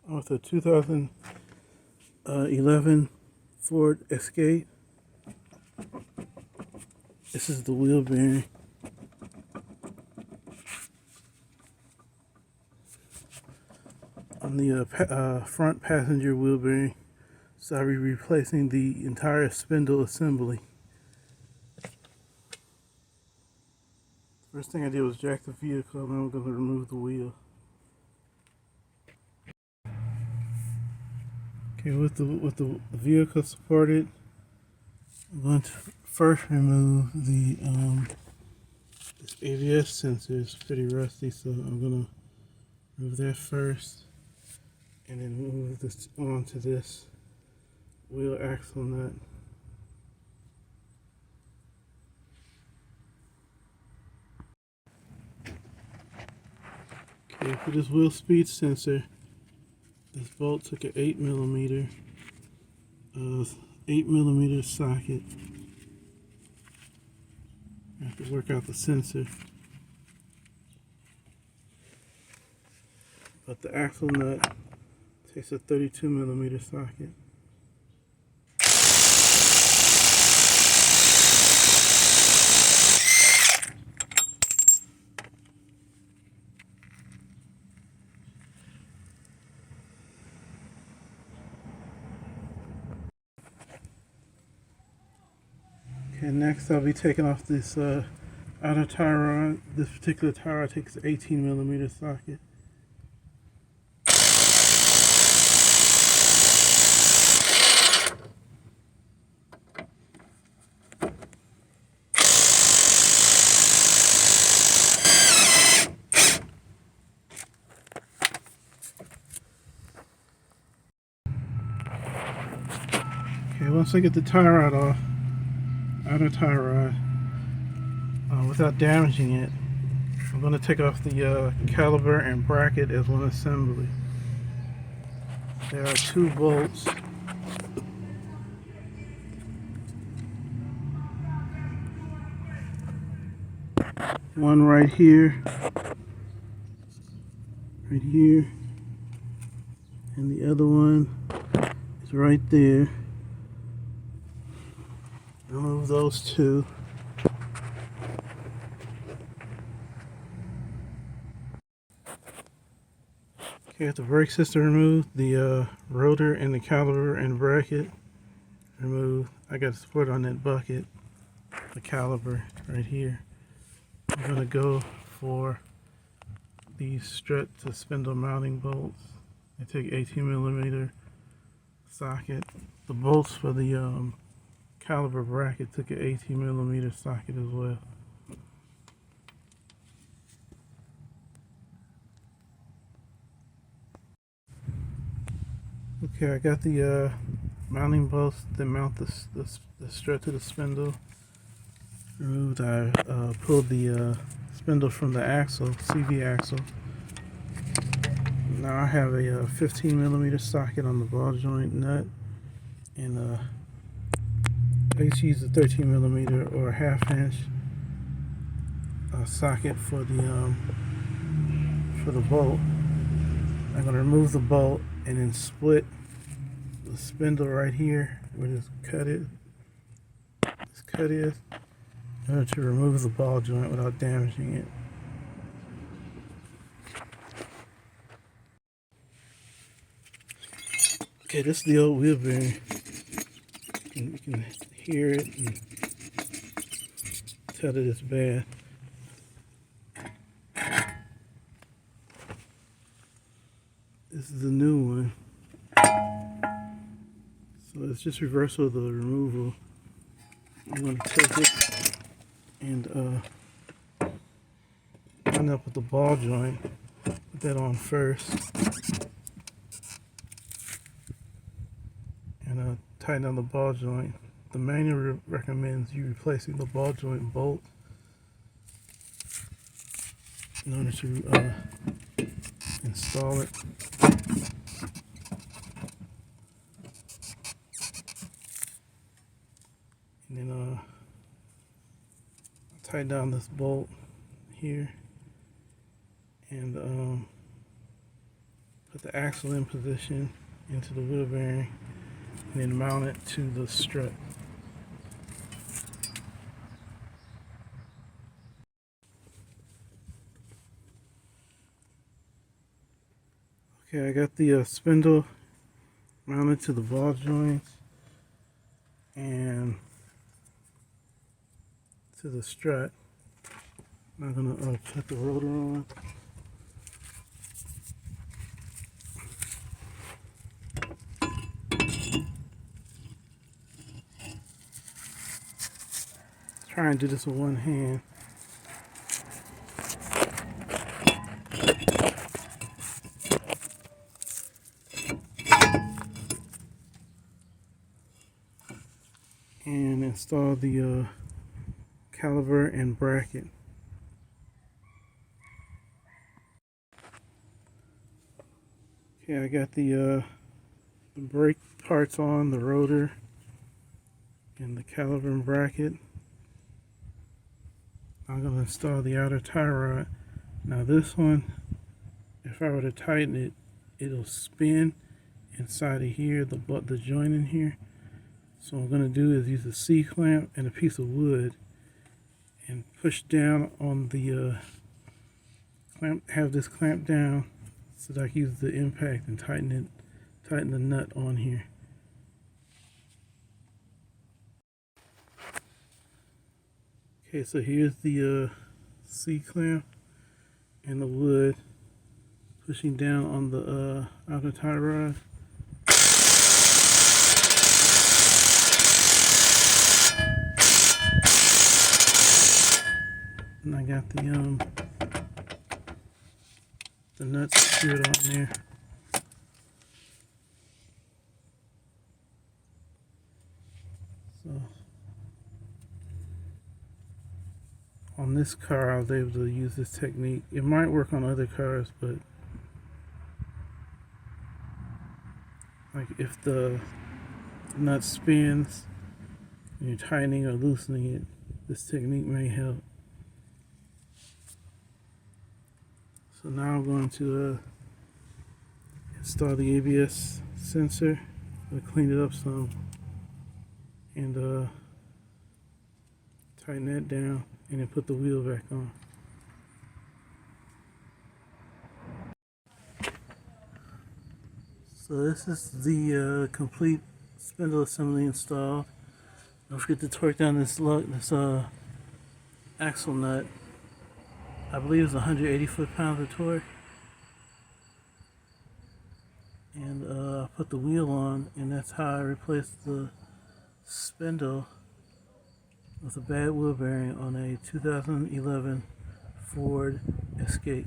with a 2011 Ford Escape. This is the wheel bearing. On the front passenger wheel bearing, so I'll be replacing the entire spindle assembly. First thing I did was jack the vehicle, and then I'm going to remove the wheel. Okay, with the vehicle supported, I'm going to first remove the this ABS sensor. It's pretty rusty, so I'm going to remove that first, and then move this onto this wheel axle nut. Okay, for this wheel speed sensor, this bolt took an 8mm socket. I have to work out the sensor. But the axle nut takes a 32mm socket. Okay, next I'll be taking off this outer tie rod. This particular tie rod takes an 18mm socket. Okay, once I get the tie rod off, outer tie rod, without damaging it, I'm going to take off the caliper and bracket as one assembly. There are two bolts. One right here, and the other one is right there. Remove those two. Okay, with the brake system removed, the rotor and the caliper and bracket removed. I got to put on that bucket, the caliper right here. I'm going to go for these strut to spindle mounting bolts. They take 18mm socket. The bolts for the caliper bracket took an 18mm socket as well. Okay, I got the mounting bolts that mount the strut to the spindle removed. I pulled the spindle from the axle, CV axle. Now I have a 15mm socket on the ball joint nut, and I used to use a 13mm or a 1/2 inch socket for the bolt. I'm going to remove the bolt and then split the spindle right here where this cut is. In order to remove the ball joint without damaging it. Okay, this is the old wheel bearing. You can hear it and tell that it's bad. This is the new one. So it's just reversal of the removal. I'm going to take it and line up with the ball joint. Put that on first. And tighten down the ball joint. The manual recommends you replacing the ball joint bolt in order to install it. And then tighten down this bolt here and put the axle in position into the wheel bearing and then mount it to the strut. Okay, I got the spindle mounted to the ball joints and to the strut. I'm gonna put the rotor on. Try and do this with one hand. And install the caliper and bracket. Okay, I got the brake parts on, the rotor and the caliper and bracket. I'm going to install the outer tie rod. Now this one, if I were to tighten it, it'll spin inside of here, the joint in here. So what I'm going to do is use a C-clamp and a piece of wood and push down on the clamp, have this clamp down so that I can use the impact and tighten the nut on here. Okay, so here's the C-clamp and the wood pushing down on the outer tie rod. And I got the nuts secured on there. So on this car I was able to use this technique. It might work on other cars, but like if the nut spins and you're tightening or loosening it, this technique may help. So now I'm going to install the ABS sensor. I'm going to clean it up some and tighten that down and then put the wheel back on. So this is the complete spindle assembly installed. Don't forget to torque down this axle nut. I believe it's 180 foot-pounds of torque. And I put the wheel on, and that's how I replaced the spindle with a bad wheel bearing on a 2011 Ford Escape.